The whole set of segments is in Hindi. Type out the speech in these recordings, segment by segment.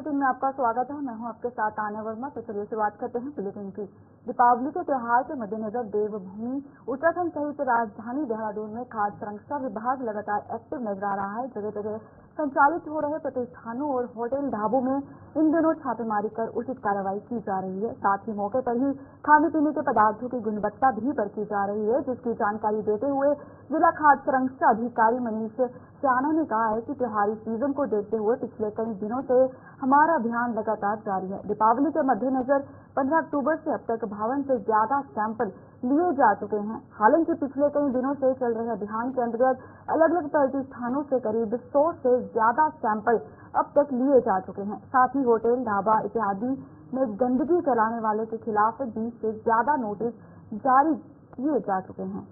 बुलेटिन में आपका स्वागत है। मैं हूं आपके साथ आने वर्मा। तो चलिए शुरुआत करते हैं बुलेटिन की। दीपावली के त्योहार के मद्देनजर देवभूमि उत्तराखंड सहित राजधानी देहरादून में खाद्य सुरक्षा विभाग लगातार एक्टिव नजर आ रहा है। जगह जगह संचालित हो रहे प्रतिष्ठानों और होटल ढाबों में इन दिनों छापेमारी कर उचित कार्रवाई की जा रही है। साथ ही मौके पर ही खाने पीने के पदार्थों की गुणवत्ता भी परखी जा रही है, जिसकी जानकारी देते हुए जिला खाद्य सुरक्षा अधिकारी मनीष चाना ने कहा है कि त्योहारी सीजन को देखते हुए पिछले कई दिनों से हमारा अभियान लगातार जारी है। दीपावली के मद्देनजर 15 अक्टूबर से अब तक 52 से ज्यादा सैंपल लिए जा चुके हैं। हालांकि पिछले कई दिनों से चल रहे अभियान के अंतर्गत अलग अलग प्रतिष्ठानों से करीब 100 से ज्यादा सैंपल अब तक लिए जा चुके हैं। साथ ही होटल, ढाबा इत्यादि में गंदगी फैलाने वाले के खिलाफ 20 से ज्यादा नोटिस जारी किए जा चुके हैं।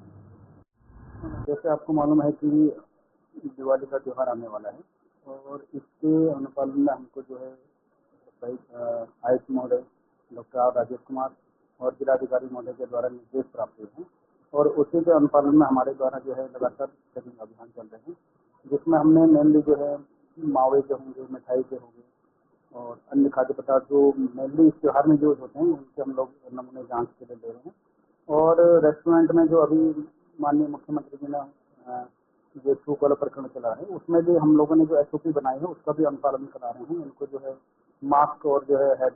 जैसे आपको मालूम है कि दिवाली का त्यौहार आने वाला है और इसके अनुपालन में हमको जो है आयुक्त महोदय डॉक्टर आर राजेश कुमार और जिलाधिकारी महोदय के द्वारा निर्देश प्राप्त हुए हैं और उसी के अनुपालन में हमारे द्वारा जो है लगातार चेकिंग अभियान चल रहे हैं, जिसमें हमने मेनली जो है मावे के होंगे, मिठाई के होंगे और अन्य खाद्य पदार्थ जो मेनली इस त्यौहार में यूज होते हैं उनसे हम लोग नमूने जांच के लिए ले रहे हैं। और रेस्टोरेंट में जो अभी माननीय मुख्यमंत्री जी ने जो छूक वाला प्रकरण चला है उसमें भी हम लोगों ने जो SOP बनाई है उसका भी अनुपालन करा रहे हैं। उनको जो है मास्क और जो है हेड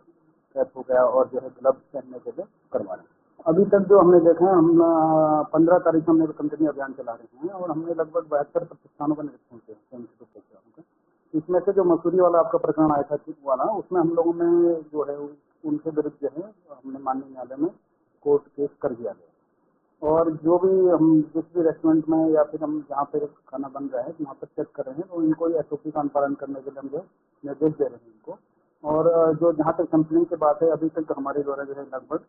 कैप हो गया और जो है ग्लव्स पहनने के लिए करवा रहे हैं। अभी तक जो हमने देखा है, हम 15 तारीख हमने कंटिन्यू अभियान चला रहे हैं और हमने लगभग 72 प्रतिष्ठानों का निरीक्षण किया है। इसमें से जो मसूरी वाला आपका प्रकरण आया था छूक वाला, उसमें हम लोगों ने जो है उनके विरुद्ध जो है हमने माननीय न्यायालय में कोर्ट केस कर दिया गया। और जो भी हम जिस भी रेस्टोरेंट में या फिर हम जहाँ पर खाना बन रहा है वहाँ पर चेक कर रहे हैं तो इनको SOP का अनुपालन करने के लिए हम जो निर्देश दे रहे हैं इनको। और जो जहाँ तक कंप्लेन की बात है, अभी तक हमारे द्वारा जो है लगभग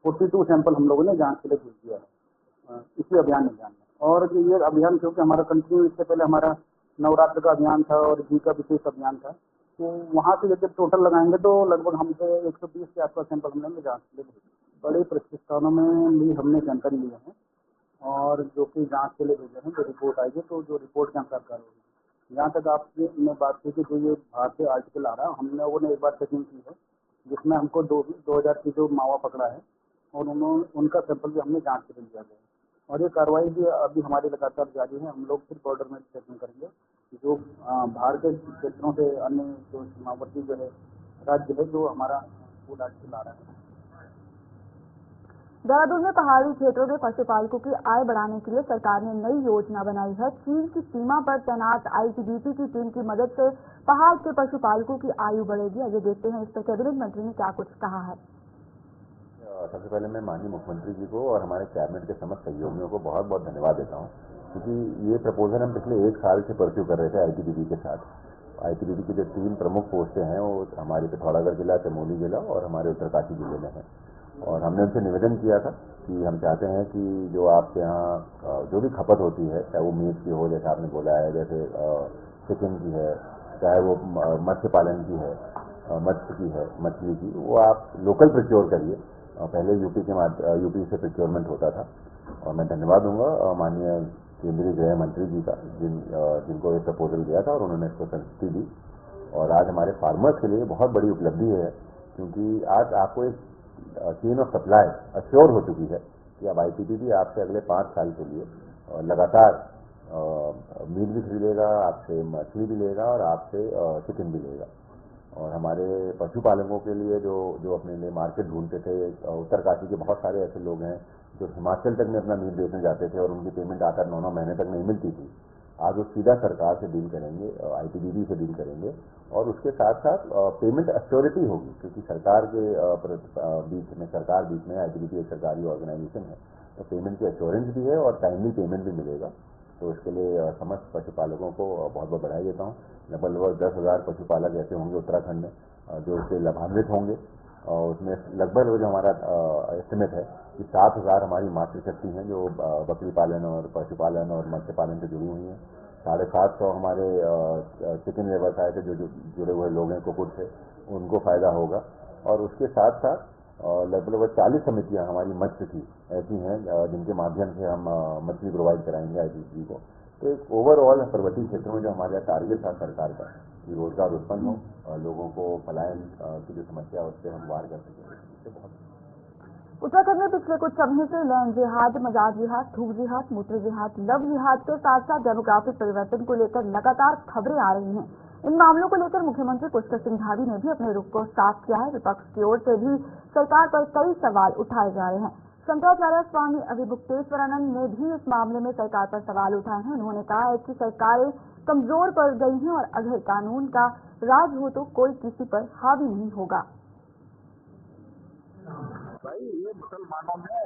42 सैंपल हम लोगों ने जांच के लिए भेज दिया है इसी अभियान में। और ये अभियान क्योंकि हमारा कंटिन्यू, इससे पहले हमारा नवरात्र का अभियान था और घी का विशेष अभियान था, तो वहाँ से जब टोटल लगाएंगे तो लगभग हमसे 120 के आसपास सैंपल हमने जांच के लिए भेजे। बड़े प्रतिष्ठानों में भी हमने जानकारी लिया है और जो कि जांच के लिए भेजे हैं, जो रिपोर्ट आएगी तो जो रिपोर्ट के अनुसार कार्रवाई होगी। यहाँ तक आपने बात की कि जो ये बाहर से आर्टिकल आ रहा है, हम लोगों ने एक बार चेकिंग की है जिसमें हमको 2000 की जो मावा पकड़ा है और उनका सैंपल भी हमने जाँच के लिए लिया गया है। और ये कार्रवाई भी अभी हमारी लगातार जारी है। हम लोग फिर बॉर्डर में चेकिंग करेंगे, जो बाहर के क्षेत्रों से अन्य जो सीमावर्ती जो है राज्य है जो हमारा फूड आर्टिकल आ रहा है। देहरादून में पहाड़ी क्षेत्रों में पशुपालकों की आय बढ़ाने के लिए सरकार ने नई योजना बनाई है। चीन की सीमा पर तैनात ITBP की टीम की मदद से पहाड़ के पशुपालकों की आयु बढ़ेगी। आइए देखते हैं इस पर कैबिनेट मंत्री ने क्या कुछ कहा है। सबसे पहले मैं माननीय मुख्यमंत्री जी को और हमारे कैबिनेट के समस्त सहयोगियों को बहुत बहुत धन्यवाद देता हूँ, क्योंकि ये प्रपोजल हम पिछले 1 साल से परस्यू कर रहे थे ITBP के साथ। ITBP की जो 3 प्रमुख पोस्टें हैं वो हमारे पिथौरागढ़ जिला, चमोली जिला और हमारे उत्तरकाशी जिले में हैं। और हमने उनसे निवेदन किया था कि हम चाहते हैं कि जो आपके यहाँ जो भी खपत होती है, चाहे वो मीट की हो जैसे आपने बोला है, जैसे चिकन की है, चाहे वो मत्स्य पालन की है, मत्स्य की है, मछली की, वो आप लोकल प्रोक्योर करिए। पहले यूपी से प्रोक्योरमेंट होता था। और मैं धन्यवाद दूंगा माननीय केंद्रीय गृह मंत्री जी का जिनको ये प्रपोजल दिया था और उन्होंने इसको संस्तुति दी। और आज हमारे फार्मर्स के लिए बहुत बड़ी उपलब्धि है, क्योंकि आज आपको एक चेन ऑफ सप्लाई अश्योर हो चुकी है कि अब ITBP आपसे अगले 5 साल के लिए लगातार मीट भी खरीदेगा, आपसे मछली भी लेगा और आपसे चिकन भी लेगा। और हमारे पशुपालकों के लिए जो अपने लिए मार्केट ढूंढते थे, उत्तरकाशी के बहुत सारे ऐसे लोग हैं जो हिमाचल तक में अपना मीट बेचने जाते थे और उनकी पेमेंट 8-8, 9-9 महीने तक नहीं मिलती थी। आज वो सीधा सरकार से डील करेंगे, ITBP से डील करेंगे और उसके साथ साथ पेमेंट अश्योरिटी होगी, क्योंकि सरकार के बीच में ITBP एक सरकारी ऑर्गेनाइजेशन है, तो पेमेंट की अश्योरेंस भी है और टाइमली पेमेंट भी मिलेगा। तो इसके लिए समस्त पशुपालकों को बहुत बहुत बधाई देता हूँ। लगभग 10,000 पशुपालक ऐसे होंगे उत्तराखंड में जो इससे लाभान्वित होंगे। और उसमें लगभग जो हमारा एस्टिमेट है कि 7,000 हमारी मातृशक्ति हैं जो बकरी पालन और पशुपालन और मत्स्य पालन से जुड़ी हुई हैं। 750 हमारे चिकन व्यवसाय से जो जुड़े हुए लोग हैं, कुकुट से, उनको फ़ायदा होगा। और उसके साथ साथ लगभग 40 समितियां हमारी मत्स्य की ऐसी हैं जिनके माध्यम से हम मछली प्रोवाइड कराएंगे ITBP को। तो एक ओवरऑल पर्वतीय क्षेत्रों में जो हमारा टारगेट था सरकार का कि रोजगार उत्पन्न हो और लोगों को पलायन की जो समस्या है उससे हम वार कर सकें। इससे बहुत उत्तराखंड में पिछले कुछ समय से लैंड जिहाद, मजाज जिहाद, थूक जिहाद, मूत्र जिहाद, लव जिहाद के साथ साथ डेमोग्राफिक परिवर्तन को लेकर लगातार खबरें आ रही हैं। इन मामलों को लेकर मुख्यमंत्री पुष्कर सिंह धामी ने भी अपने रुख को साफ किया है। विपक्ष की ओर से भी सरकार पर कई सवाल उठाए जा रहे हैं। शंकराचार्य स्वामी अभिमुक्तेश्वरानंद ने भी इस मामले में सरकार पर सवाल उठाए हैं। उन्होंने कहा है कि सरकारें कमजोर पड़ गई हैं और अगर कानून का राज हो तो कोई किसी पर हावी नहीं होगा। भाई ये मुसलमानों में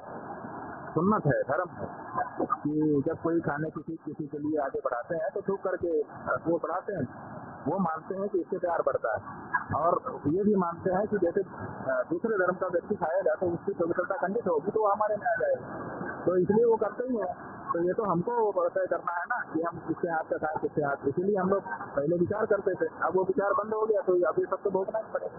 सुन्नत है, धर्म है कि जब कोई खाने किसी के लिए आगे बढ़ाते हैं तो थूक करके वो बढ़ाते हैं। वो मानते हैं कि इससे प्यार बढ़ता है और ये भी मानते हैं कि जैसे दूसरे धर्म का व्यक्ति खाएगा तो उसकी पवित्रता खंडित होगी तो वो हमारे में आ जाएगा, तो इसलिए वो करते ही हैं। तो ये तो हमको तय करना है ना कि हम किसके हाथ का खाएं किसके हाथ, इसीलिए हम लोग पहले विचार करते थे, अब वो विचार बंद हो गया तो अब ये सब तो भोगना ही पड़ेगा।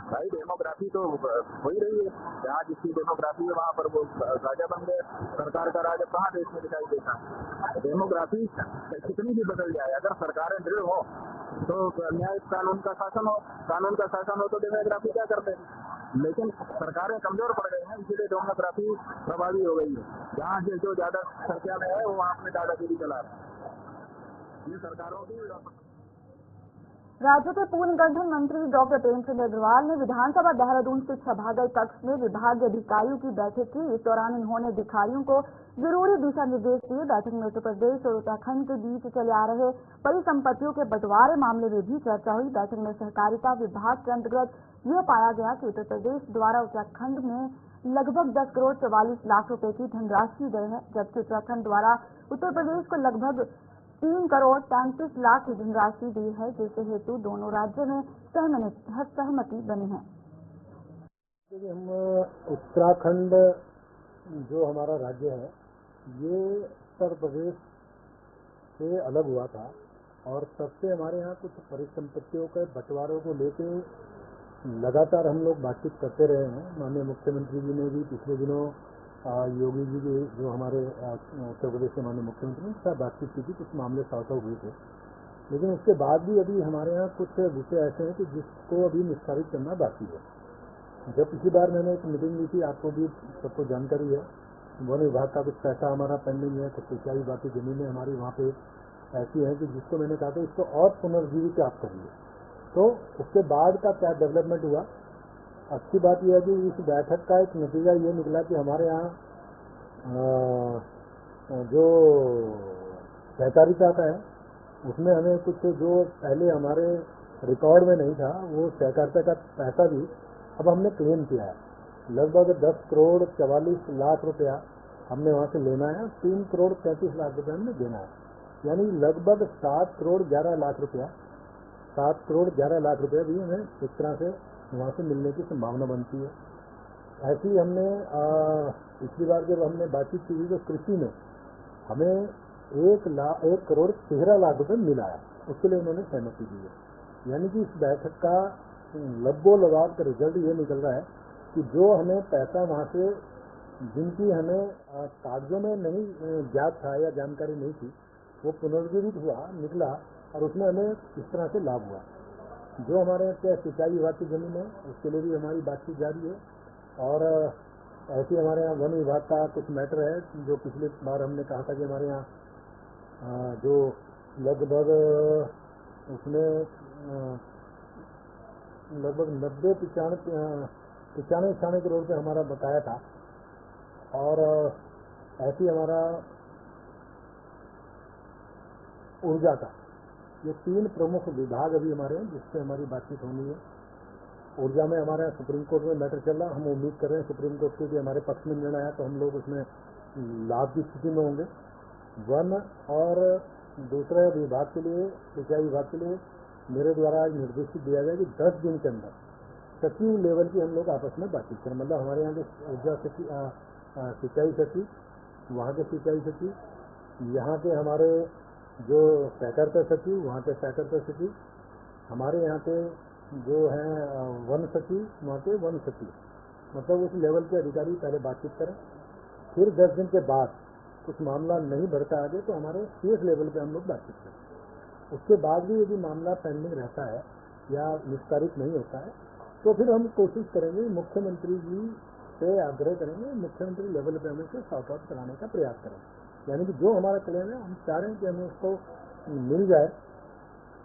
भाई डेमोग्राफी तो हो ही रही है, जहाँ जिसकी डेमोग्राफी है वहाँ पर वो राजा बन गए। सरकार का राजा कहाँ देश में दिखाई देता है? डेमोग्राफी कितनी भी बदल जाए, अगर सरकारें दृढ़ हो तो न्याय कानून का शासन हो तो डेमोग्राफी क्या करते हैं? लेकिन सरकारें कमजोर पड़ गई हैं, इसीलिए डेमोग्राफी प्रभावी हो गई है। जहाँ जो ज्यादा संख्या में है वो वहाँ अपने दादागिरी चला रहे हैं। ये सरकारों की। राज्य के पूर्ण गठन मंत्री डॉक्टर प्रेम सिंह अग्रवाल ने विधानसभा देहरादून स्थित सभागार कक्ष में विभागीय अधिकारियों की बैठक की। इस दौरान उन्होंने अधिकारियों को जरूरी दिशा निर्देश दिए। बैठक में उत्तर प्रदेश और उत्तराखंड के बीच चले आ रहे परिसंपत्तियों के बंटवारे मामले में भी चर्चा हुई। बैठक में सहकारिता विभाग के अंतर्गत यह पाया गया कि उत्तर प्रदेश द्वारा उत्तराखंड में लगभग 10 करोड़ 44 लाख रुपए की धनराशि गई है, जबकि उत्तराखंड द्वारा उत्तर प्रदेश को लगभग 3 करोड़ 35 लाख की धनराशि दी है, जिससे हेतु दोनों राज्यों में सहमति बनी है। हम उत्तराखंड जो हमारा राज्य है ये उत्तर प्रदेश से अलग हुआ था और तब से हमारे यहाँ कुछ परिसंपत्तियों के बंटवारों को लेके लगातार हम लोग बातचीत करते रहे हैं। माननीय मुख्यमंत्री जी ने भी पिछले दिनों योगी जी के जो हमारे उत्तर प्रदेश के माननीय मुख्यमंत्री ने साथ बातचीत की थी, कुछ मामले सॉर्ट आउट हुए थे। लेकिन उसके बाद भी अभी हमारे यहाँ कुछ विषय ऐसे हैं कि जिसको अभी निस्तारित करना बाकी है। जब पिछली बार मैंने एक मीटिंग ली थी, आपको भी सबको जानकारी है, वन विभाग का कुछ पैसा हमारा पेंडिंग है, कुछ सिंचाई बाकी जमीनें हमारी वहाँ पे ऐसी हैं कि जिसको मैंने कहा था इसको और पुनर्जीवित आप करिए। तो उसके बाद का क्या डेवलपमेंट हुआ, अच्छी बात यह है कि इस बैठक का एक नतीजा ये निकला कि हमारे यहाँ जो सहकारिता का है उसमें हमें कुछ जो पहले हमारे रिकॉर्ड में नहीं था वो सहकारिता का पैसा भी अब हमने क्लेम किया है। लगभग 10 करोड़ 44 लाख रुपया हमने वहाँ से लेना है, 3 करोड़ 35 लाख रुपया हमने देना है, यानी लगभग 7 करोड़ 11 लाख रुपया 7 करोड़ 11 लाख रुपया भी हमें इस तरह से वहाँ से मिलने की संभावना बनती है। ऐसी हमने पिछली बार जब हमने बातचीत की तो कृषि में हमें 1 करोड़ 13 लाख रुपये मिला है, उसके लिए उन्होंने सहमति दी है। यानी कि इस बैठक का लब्बो लबाब का रिजल्ट ये निकल रहा है कि जो हमें पैसा वहाँ से जिनकी हमें कागजों में नहीं ज्ञात था या जानकारी नहीं थी वो पुनर्जीवित हुआ निकला और उसमें हमें इस तरह से लाभ हुआ। जो हमारे सिंचाई विभाग की जमीन है उसके लिए भी हमारी बातचीत जारी है और ऐसे हमारे यहाँ वन विभाग का कुछ मैटर है जो पिछले बार हमने कहा था कि हमारे यहाँ जो लगभग उसमें लगभग 95 करोड़ रुपये हमारा बकाया था। और ऐसे ही हमारा ऊर्जा का ये 3 प्रमुख विभाग अभी हमारे हैं जिससे हमारी बातचीत होनी है। ऊर्जा में हमारे सुप्रीम कोर्ट में मैटर चल रहा, हम उम्मीद कर रहे हैं सुप्रीम कोर्ट के भी हमारे पक्ष में निर्णय आया तो हम लोग उसमें लाभ की स्थिति में होंगे। वन और दूसरे विभाग के लिए सिंचाई विभाग के लिए मेरे द्वारा आज निर्देशित दिया गया कि 10 दिन के अंदर सचिव लेवल की हम लोग आपस में बातचीत करें। मतलब हमारे यहाँ के ऊर्जा सचिव, सिंचाई सचिव, वहाँ के सिंचाई सचिव, यहाँ के हमारे जो सहकारिता सचिव, वहाँ के सहकारिता सचिव, हमारे यहाँ के जो हैं वन सचिव, वहाँ के वन सचिव, मतलब उस लेवल के अधिकारी पहले बातचीत करें। फिर 10 दिन के बाद कुछ मामला नहीं बढ़ता आगे तो हमारे CS लेवल पे हम लोग बातचीत करें। उसके बाद भी यदि मामला पेंडिंग रहता है या निस्तारित नहीं होता है तो फिर हम कोशिश करेंगे, मुख्यमंत्री जी से आग्रह करेंगे, मुख्यमंत्री लेवल पे हमें इसे सॉर्ट आउट कराने का प्रयास करेंगे। यानी कि जो हमारा क्लेम है हम चाह रहे हैं कि हमें उसको मिल जाए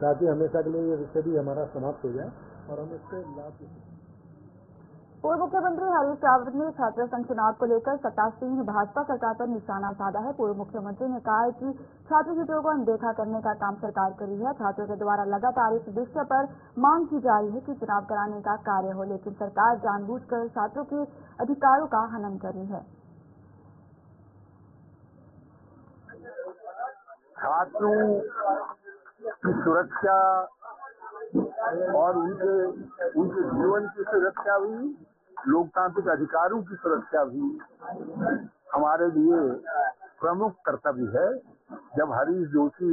ताकि हमेशा के लिए ये विषय भी हमारा समाप्त हो जाए और हम इससे लाभ। पूर्व मुख्यमंत्री हरीश रावत ने छात्र संघ चुनाव को लेकर सत्तासीन भाजपा सरकार पर निशाना साधा है। पूर्व मुख्यमंत्री ने कहा है कि छात्र हितों को अनदेखा करने का काम सरकार कर रही है। छात्रों के द्वारा लगातार इस विषय पर मांग की जा रही है कि चुनाव कराने का कार्य हो, लेकिन सरकार जानबूझकर छात्रों के अधिकारों का हनन कर रही है। छात्रों की सुरक्षा और उनके जीवन की सुरक्षा भी, लोकतांत्रिक अधिकारों की सुरक्षा भी हमारे लिए प्रमुख कर्तव्य है। जब हरीश जोशी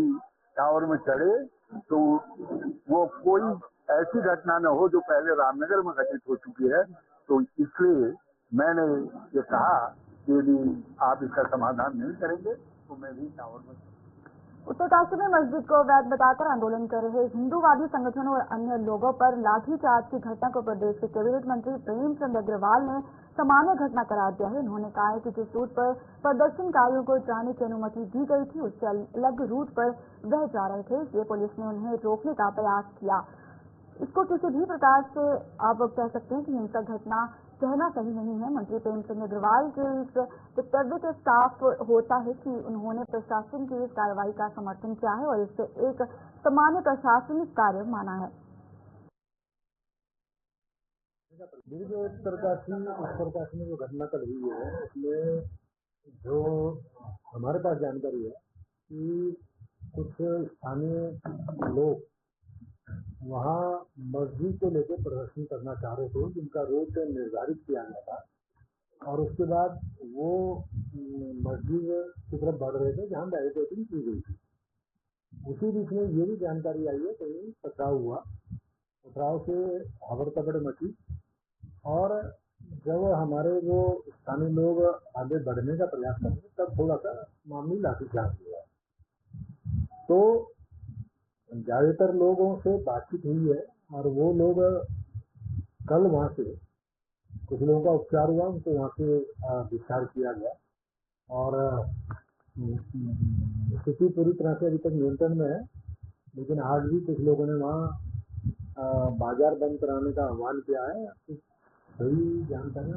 टावर में चढ़े तो वो कोई ऐसी घटना न हो जो पहले रामनगर में घटित हो चुकी है, तो इसलिए मैंने ये कहा कि यदि आप इसका समाधान नहीं करेंगे तो मैं भी टावर में। उत्तरकाशी में मस्जिद को अवैध बताकर आंदोलन कर रहे हिंदूवादी संगठनों और अन्य लोगों पर लाठीचार्ज की घटना को प्रदेश के कैबिनेट मंत्री प्रेमचंद अग्रवाल ने सामान्य घटना करार दिया है। उन्होंने कहा है कि जिस रूट पर प्रदर्शनकारियों को जाने की अनुमति दी गई थी उससे अलग रूट पर वह जा रहे थे, इसलिए पुलिस ने उन्हें रोकने का प्रयास किया। इसको किसी भी प्रकार से आप कह सकते हैं कि हिंसक घटना कहना सही नहीं है। मंत्री प्रेमचंद अग्रवाल के इस वक्तव्य के साफ होता है कि उन्होंने प्रशासन की इस कार्रवाई का समर्थन किया है और इसे एक सामान्य प्रशासनिक कार्य माना है। जो उत्तरकाशी में जो घटनाक्रम हुई है उसमें जो हमारे पास जानकारी है कि कुछ स्थानीय लोग वहाँ मस्जिद को लेकर प्रदर्शन करना चाह रहे थे, जिनका रूट निर्धारित किया गया था और उसके बाद वो मस्जिद की तरफ बढ़ रहे थे जहाँ बैरिकेडिंग की गई थी। उसी बीच में ये भी जानकारी आई है कहीं पथराव हुआ, पथराव से हबड़ तबड़ मची और जब हमारे वो स्थानीय लोग आगे बढ़ने का प्रयास करेंगे तब थोड़ा सा मामूली लाठीचार्ज हुआ। तो ज़्यादातर लोगों से बातचीत हुई है और वो लोग कल वहाँ से कुछ लोगों का उपचार हुआ, उनको वहाँ से डिस्चार्ज किया गया और स्थिति पूरी तरह से अभी तक नियंत्रण में है। लेकिन आज भी कुछ लोगों ने वहाँ बाजार बंद कराने का आह्वान किया है। सही जानकारी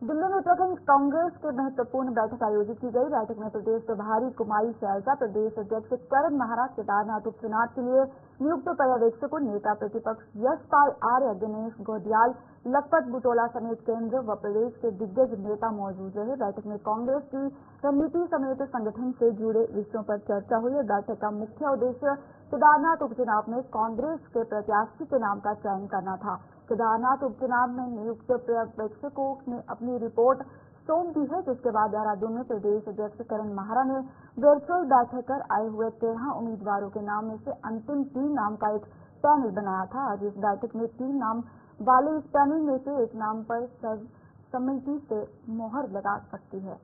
दिल्ली में उत्तराखंड कांग्रेस के महत्वपूर्ण बैठक आयोजित की गई। बैठक में प्रदेश प्रभारी कुमारी शैलजा, प्रदेश अध्यक्ष करण महाराज, केदारनाथ उपचुनाव के लिए नियुक्त पर्यवेक्षकों, नेता प्रतिपक्ष यशपाल आर्य, दिनेश गोदियाल, लखपत बुटोला समेत केंद्र व प्रदेश के दिग्गज नेता मौजूद रहे। बैठक में कांग्रेस की रणनीति समेत संगठन से जुड़े विषयों पर चर्चा हुई। बैठक का मुख्य उद्देश्य केदारनाथ उपचुनाव में कांग्रेस के प्रत्याशी के नाम का चयन करना था। केदारनाथ उपचुनाव में नियुक्त पर्यवेक्षकों ने अपनी रिपोर्ट सौंप दी है, जिसके बाद देहरादून में प्रदेश अध्यक्ष करण महारा ने वर्चुअल बैठक कर आए हुए 13 उम्मीदवारों के नाम में से अंतिम 3 नाम का एक पैनल बनाया था। आज इस बैठक में 3 नाम वाले इस पैनल में से एक नाम पर सर्वसम्मति से मोहर लगा सकती है।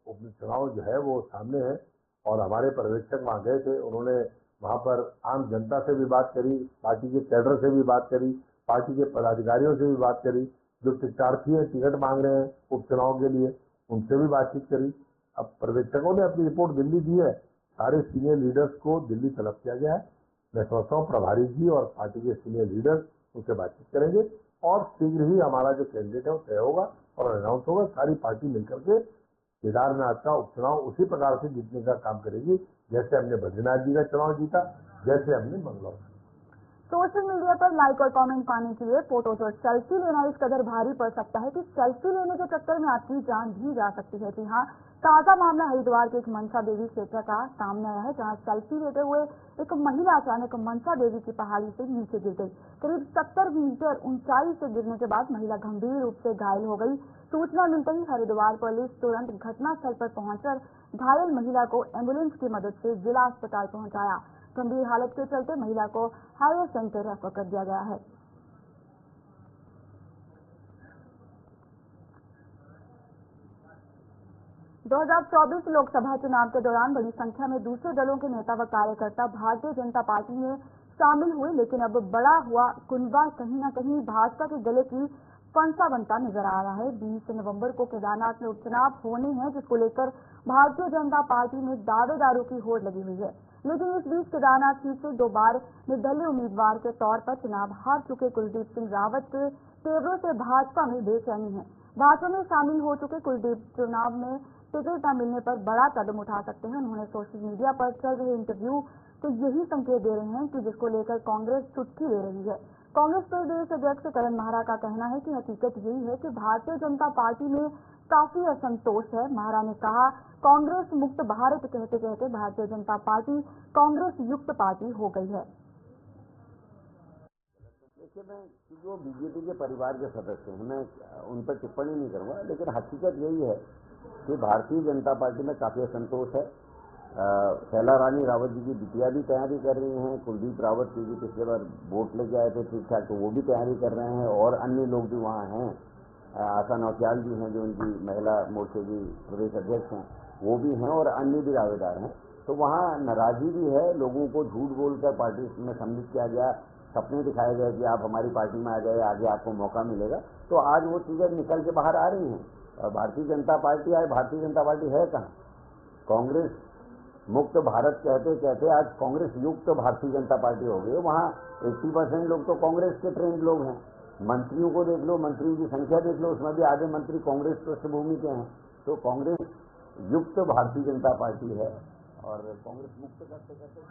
उपचुनाव जो है वो सामने है और हमारे पर्यवेक्षक वहाँ गए थे। उन्होंने वहाँ पर आम जनता से भी बात करी, पार्टी के कैडर से भी बात करी, पार्टी के पदाधिकारियों से भी बात करी, जो प्रत्याशी हैं टिकट मांग रहे हैं उपचुनाव के लिए उनसे भी बातचीत करी। अब पर्यवेक्षकों ने अपनी रिपोर्ट दिल्ली दी है, सारे सीनियर लीडर्स को दिल्ली तलब किया गया है। मैं समझता हूँ प्रभारी जी और पार्टी के सीनियर लीडर्स उनसे बातचीत करेंगे और शीघ्र ही हमारा जो कैंडिडेट है वो तय होगा और अनाउंस होगा। सारी पार्टी मिलकर के केदारनाथ का उपचुनाव उसी प्रकार से जीतने का काम करेगी जैसे हमने बद्रीनाथ जी का चुनाव जीता, जैसे हमने मंगलौर। सोशल मीडिया पर लाइक और कमेंट पाने के लिए फोटोज और सेल्फी लेना इस कदर भारी पड़ सकता है कि सेल्फी लेने के चक्कर में आपकी जान भी जा सकती है। जी हाँ, ताजा मामला हरिद्वार के एक मनसा देवी क्षेत्र का सामने आया है, जहां सेल्फी लेते हुए एक महिला अचानक मनसा देवी की पहाड़ी से नीचे गिर गई। करीब 70 मीटर ऊंचाई से गिरने के बाद महिला गंभीर रूप से घायल हो गई। सूचना मिलते ही हरिद्वार पुलिस तुरंत घटनास्थल पर पहुंचकर घायल महिला को एम्बुलेंस की मदद से जिला अस्पताल पहुंचाया। गंभीर हालत के चलते महिला को हायर सेंटर रेफर कर दिया गया है। 2024 लोकसभा चुनाव के दौरान बड़ी संख्या में दूसरे दलों के नेता व कार्यकर्ता भारतीय जनता पार्टी में शामिल हुए, लेकिन अब बड़ा हुआ कुनबा कहीं न कहीं भाजपा के गले की फंसा बनता नजर आ रहा है। 20 नवंबर को केदारनाथ में उपचुनाव होने हैं, जिसको लेकर भारतीय जनता पार्टी में दावेदारों की होड़ लगी हुई है। लेकिन इस बीच केदारनाथ सीट से 2 बार निर्दलीय उम्मीदवार के तौर पर चुनाव हार चुके कुलदीप सिंह रावत के तेवरों से भाजपा में बेचैनी है। भाजपा में शामिल हो चुके कुलदीप चुनाव में टिकट न मिलने पर बड़ा कदम उठा सकते हैं। उन्होंने सोशल मीडिया पर चल रहे इंटरव्यू तो यही संकेत दे रहे हैं कि जिसको लेकर कांग्रेस चुटकी ले रही है। कांग्रेस प्रदेश अध्यक्ष करण महारा का कहना है कि हकीकत यही है कि भारतीय जनता पार्टी में काफी असंतोष है। महारा ने कहा, कांग्रेस मुक्त भारत कहते कहते भारतीय जनता पार्टी कांग्रेस युक्त पार्टी हो गई है। देखिए, मैं जो बीजेपी के परिवार के सदस्य हैं, मैं उन पर टिप्पणी नहीं करूंगा, लेकिन हकीकत यही है कि भारतीय जनता पार्टी में काफी असंतोष है। शैला रानी रावत जी की बिटिया भी तैयारी कर रही हैं, कुलदीप रावत जी पिछले बार वोट लेके आए थे ठीक ठाक, तो वो भी तैयारी कर रहे हैं, और अन्य लोग भी वहाँ हैं। आशा नौटियाल जी हैं जो उनकी महिला मोर्चे की प्रदेश अध्यक्ष हैं, वो भी हैं, और अन्य भी दावेदार हैं। तो वहाँ नाराजगी भी है, लोगों को झूठ बोलकर पार्टी में सम्मिलित किया गया, सपने दिखाए गए कि आप हमारी पार्टी में आ जाए, आगे आपको मौका मिलेगा। तो आज वो चीज़ें निकल के बाहर आ रही हैं। भारतीय जनता पार्टी आज भारतीय जनता पार्टी है कहाँ? कांग्रेस मुक्त भारत कहते कहते आज कांग्रेस युक्त भारतीय जनता पार्टी हो गई है। वहाँ 80% लोग तो कांग्रेस के ट्रेंड लोग हैं। मंत्रियों को देख लो, मंत्रियों की संख्या देख लो, उसमें भी आधे मंत्री कांग्रेस पृष्ठभूमि के हैं। तो कांग्रेस युक्त भारतीय जनता पार्टी है, और कांग्रेस मुक्त करते करते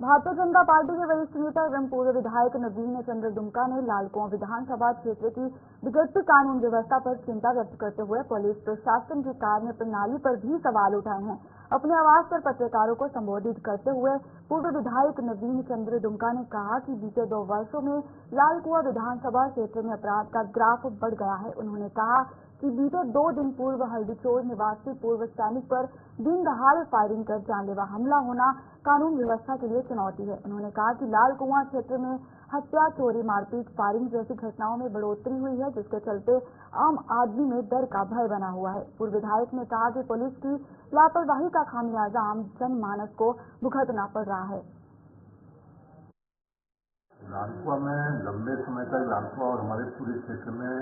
भारतीय जनता पार्टी के वरिष्ठ नेता एवं पूर्व विधायक नवीन चंद्र दुमका ने लालकुआं विधानसभा क्षेत्र की बिगड़ती कानून व्यवस्था पर चिंता व्यक्त करते हुए पुलिस प्रशासन की कार्य प्रणाली पर भी सवाल उठाए हैं। अपने आवास पर पत्रकारों को संबोधित करते हुए पूर्व विधायक नवीन चंद्र दुमका ने कहा कि बीते 2 वर्षों में लालकुआं विधानसभा क्षेत्र में अपराध का ग्राफ बढ़ गया है। उन्होंने कहा कि बीते 2 दिन पूर्व हल्दीचोर निवासी पूर्व सैनिक पर दिन दहाड़े फायरिंग कर जानलेवा हमला होना कानून व्यवस्था के लिए चुनौती है। उन्होंने कहा कि लालकुआं क्षेत्र में हत्या, चोरी, मारपीट, फायरिंग जैसी घटनाओं में बढ़ोतरी हुई है, जिसके चलते आम आदमी में डर का भय बना हुआ है। पूर्व विधायक ने कहा कि पुलिस की लापरवाही का खामियाजा आम जनमानस को भुगतना पड़ रहा है। लालकुआं में लंबे समय तक लालकुआं और हमारे पूरे क्षेत्र में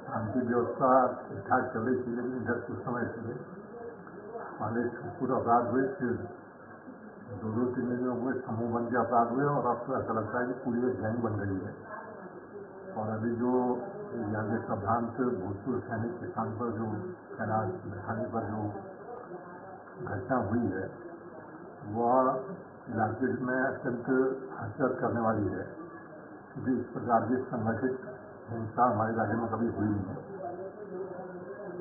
शांति व्यवस्था ठीक ठाक चल रही थी, लेकिन इधर कुछ समय से पहले छुटपुट अपराध हुए, फिर 2-3 दिनों में समूह बन के अपराध हुए, और अब तो ऐसा लगता है कि पूरी एक गैंग बन गई है। और अभी जो यहाँ के प्रधान से भूतपूर्व सैनिक किसान पर जो कैलाश दिखाने पर जो घटना हुई है, वह इलाके में अत्यंत हसरत करने वाली है, क्योंकि इस प्रकार की संगठित हिंसा हमारे इलाके में कभी हुई नहीं है,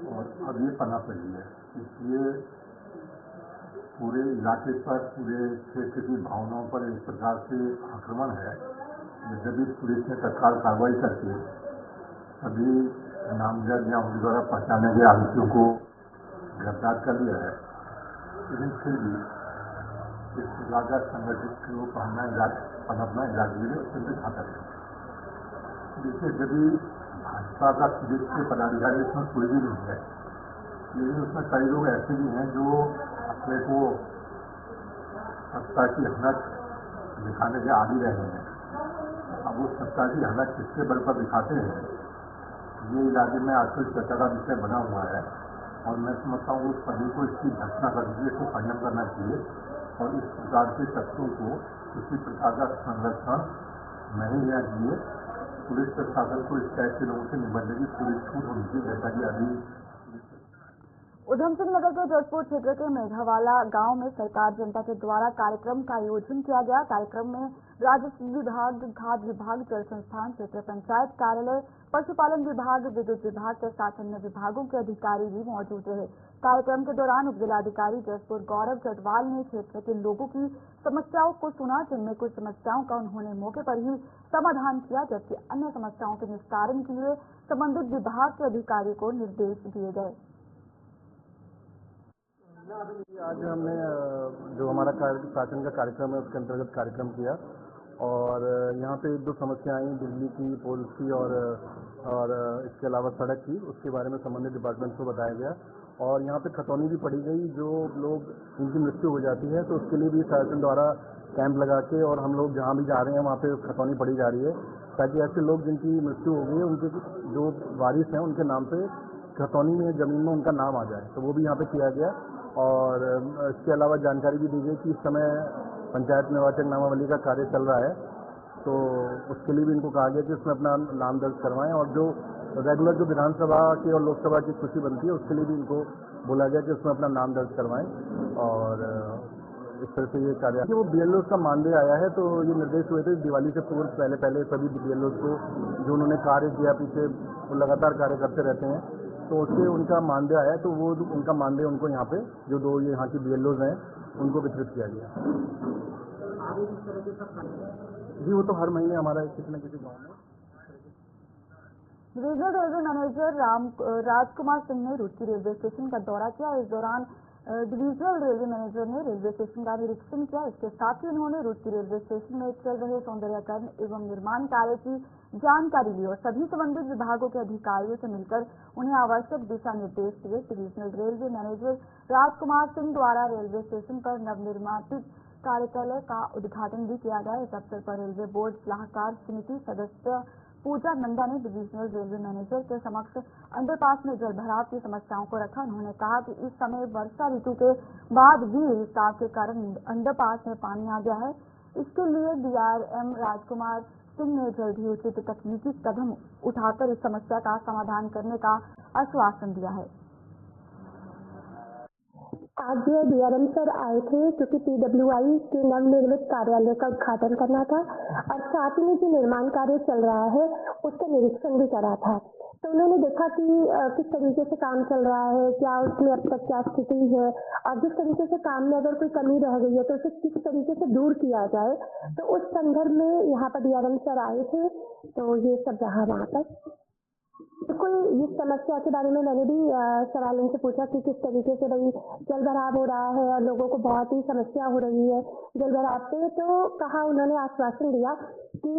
और अब ये पनप रही है। इसलिए पूरे इलाके पर, पूरे क्षेत्र की भावनाओं पर इस प्रकार से आक्रमण है। यद्यपि पुलिस ने तत्काल कार्रवाई करके सभी नामजद या उनके द्वारा पहचाने गए आरोपियों को गिरफ्तार कर लिया है, लेकिन फिर भी इस प्रकार का संगठित रूप पनपना इलाके के लिए अत्यंत घातक है। देखिए, यदि भाजपा का पुलिस के पदाधिकारी इसमें कोई भी नहीं है, लेकिन उसमें कई लोग ऐसे भी हैं जो अपने को सत्ता की हनक दिखाने के आदी रहे हैं। अब वो सत्ता की हनक किसके बल पर दिखाते हैं, ये इलाके में आजकल चर्चा का विषय बना हुआ है, और मैं समझता हूँ उस सभी को इसकी घटना करके इसको संयम करना चाहिए, और इस प्रकार के तत्वों को किसी प्रकार का संरक्षण नहीं देना चाहिए। पुलिस प्रशासन को इस टाइप के लोगों से निपटने की पूरी छूट होनी चाहिए, जैसा कि अभी उधम सिंह नगर के जजपुर क्षेत्र के मेघावाला गांव में सरकार जनता के द्वारा कार्यक्रम का आयोजन किया गया। कार्यक्रम में राजस्व विभाग, खाद्य विभाग, जल संस्थान, क्षेत्र पंचायत कार्यालय, पशुपालन विभाग, विद्युत विभाग के साथ अन्य विभागों के अधिकारी भी मौजूद रहे। कार्यक्रम के दौरान उप जिलाधिकारी जजपुर गौरव चटवाल ने क्षेत्र के लोगों की समस्याओं को सुना, जिनमें कुछ समस्याओं का उन्होंने मौके पर ही समाधान किया, जबकि अन्य समस्याओं के निस्तारण के लिए संबंधित विभाग के अधिकारी को निर्देश दिए गए। आज हमने जो हमारा शासन का कार्यक्रम है उसके अंतर्गत कार्यक्रम किया, और यहाँ पे एक दो समस्या आई बिजली की, पोल की और इसके अलावा सड़क की, उसके बारे में संबंधित डिपार्टमेंट को बताया गया। और यहाँ पे खतौनी भी पड़ी गई, जो लोग जिनकी मृत्यु हो जाती है तो उसके लिए भी शासन द्वारा कैंप लगा के, और हम लोग जहाँ भी जा रहे हैं वहाँ पे खतौनी पड़ी जा रही है, ताकि ऐसे लोग जिनकी मृत्यु हो गई है उनके जो वारिस हैं उनके नाम पे खतौनी में ज़मीन में उनका नाम आ जाए, तो वो भी यहाँ पे किया गया। और इसके अलावा जानकारी भी दी गई कि इस समय पंचायत निर्वाचक नामावली का कार्य चल रहा है, तो उसके लिए भी इनको कहा गया कि उसमें अपना नाम दर्ज करवाएं, और जो रेगुलर जो विधानसभा की और लोकसभा की सूची बनती है उसके लिए भी इनको बोला गया कि उसमें अपना नाम दर्ज करवाएं। और इस तरह से ये कार्य, वो BLOs का मानदेय आया है, तो ये निर्देश हुए थे दिवाली से पूर्व पहले सभी BLOs को जो उन्होंने कार्य किया पीछे, वो लगातार कार्य करते रहते हैं, तो उससे उनका मानदेय आया, तो वो उनका मानदेय उनको यहाँ पे जो दो यहाँ की BLOs हैं उनको वितरित किया गया। जी वो तो हर महीने हमारा किसी न किसी गाँव में। Regional railway manager Rajkumar Singh ने रुड़की रेलवे स्टेशन का दौरा किया। इस दौरान डिविजनल रेलवे मैनेजर ने रेलवे स्टेशन का निरीक्षण किया। इसके साथ ही उन्होंने रुड़की रेलवे स्टेशन में चल रहे सौंदर्यीकरण एवं निर्माण कार्य की जानकारी ली और सभी संबंधित विभागों के अधिकारियों से मिलकर उन्हें आवश्यक दिशा निर्देश दिए। Divisional railway manager Rajkumar Singh द्वारा रेलवे स्टेशन पर नवनिर्मित कार्यालय का उद्घाटन भी किया गया। इस अवसर पर रेलवे बोर्ड सलाहकार समिति सदस्य पूजा नंदा ने डिविजनल रेलवे मैनेजर के समक्ष अंडरपास में जलभराव की समस्याओं को रखा। उन्होंने कहा कि इस समय वर्षा ऋतु के बाद भी रिसाव के कारण अंडरपास में पानी आ गया है। इसके लिए DRM राजकुमार सिंह ने जल्द ही उचित तकनीकी कदम उठाकर इस समस्या का समाधान करने का आश्वासन दिया है। आज DRM सर आए थे क्योंकि PWI के नवनिर्मित कार्यालय का उद्घाटन करना था और साथ ही में जो निर्माण कार्य चल रहा है उसका निरीक्षण भी करा था। तो उन्होंने देखा कि किस तरीके से काम चल रहा है, क्या उसमें अब तक क्या स्थिति है और जिस तरीके से काम में अगर कोई कमी रह गई है तो उसे किस तरीके से दूर किया जाए। तो उस संदर्भ में यहाँ पर DRM सर आए थे, तो ये सब रहा वहाँ पर। बिल्कुल इस समस्या के बारे में मैंने भी सवाल उनसे पूछा कि किस तरीके से भाई जल भराव हो रहा है और लोगों को बहुत ही समस्या हो रही है जल भराव से। तो कहा, उन्होंने आश्वासन दिया कि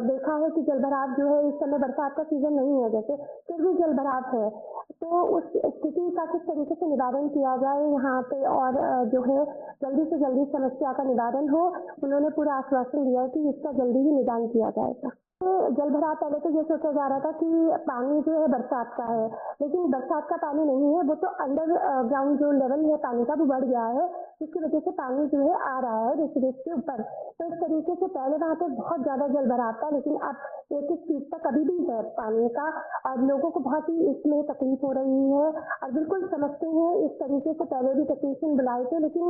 देखा है कि जल भराव जो है इस समय बरसात का सीजन नहीं है जैसे, फिर भी जल भराव है, तो उस स्थिति का किस तरीके से निवारण किया जाए यहाँ पे और जो है जल्दी से जल्दी समस्या का निवारण हो। उन्होंने पूरा आश्वासन दिया कि इसका जल्दी ही निदान किया जाएगा। जल भराव पहले तो ये सोचा जा रहा था कि पानी जो है बरसात का है, लेकिन बरसात का पानी नहीं है, वो तो अंडर ग्राउंड जो लेवल है पानी का वो बढ़ गया है, जिसकी वजह से पानी जो है आ रहा है ऋषिकेश के ऊपर। तो इस तरीके से पहले वहाँ पे बहुत ज्यादा जल भराव था, लेकिन अब 1 फीट तक अभी भी है पानी का और लोगों को बहुत ही इसमें तकलीफ हो रही है। और बिल्कुल समझते हैं, इस तरीके से पहले भी टेक्नीशियन बुलाए थे, लेकिन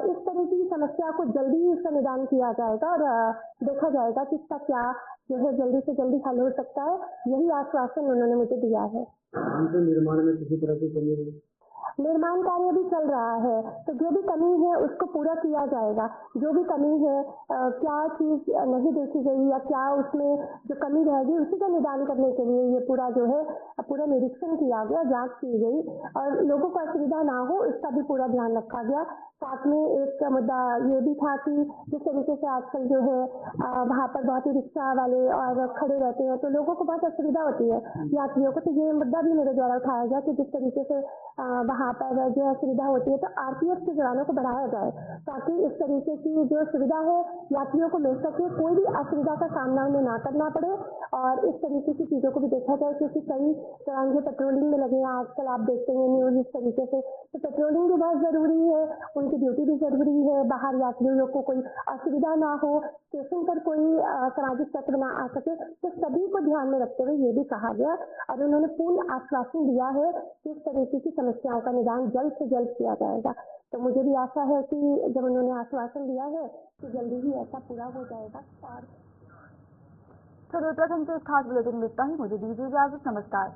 इस तरह की समस्या को जल्दी ही उसका निदान किया जाएगा और देखा जाएगा कि इसका क्या जो है जल्दी से जल्दी हल हो सकता है। यही आश्वासन उन्होंने मुझे दिया है। निर्माण में किसी तरह की कमी नहीं, निर्माण कार्य भी चल रहा है, तो जो भी कमी है उसको पूरा किया जाएगा। जो भी कमी है, क्या चीज नहीं देखी गई या क्या उसमें जो कमी रहेगी उसी का निदान करने के लिए ये पूरा जो है पूरा निरीक्षण किया गया, जांच की गई और लोगों को असुविधा ना हो इसका भी पूरा ध्यान रखा गया। साथ में एक मुद्दा ये भी था कि जिस तरीके से आजकल जो है वहाँ पर बहुत ही रिक्शा वाले और खड़े रहते हैं तो लोगों को बहुत असुविधा होती है यात्रियों को, तो ये मुद्दा भी मेरे द्वारा उठाया गया कि जिस तरीके से वहाँ पर जो असुविधा होती है तो RPF के जवानों को बढ़ाया जाए ताकि इस तरीके की जो सुविधा है यात्रियों को मिल सके, कोई भी असुविधा का सामना उन्हें ना करना पड़े। और इस तरीके की चीजों को भी देखा जाए क्योंकि कई जवान जो पेट्रोलिंग में लगे हैं आजकल, आप देखते हैं न्यूज इस तरीके से, तो पेट्रोलिंग भी बहुत जरूरी है, उनकी ड्यूटी भी जरूरी है, बाहर यात्रियों को कोई असुविधा ना हो, स्टेशन पर कोई सामाजिक तत्व ना आ सके, तो सभी को ध्यान में रखते हुए ये भी कहा गया और उन्होंने पूर्ण आश्वासन दिया है कि इस तरीके की समस्याओं का निदान जल्द से जल्द किया जाएगा। तो मुझे भी आशा है कि जब उन्होंने आश्वासन दिया है तो जल्दी ही ऐसा पूरा हो जाएगा। और चलिए उत्तराखंड से इस खास बुलेटिन में इतना ही। मुझे दीजिए इजाजत। नमस्कार।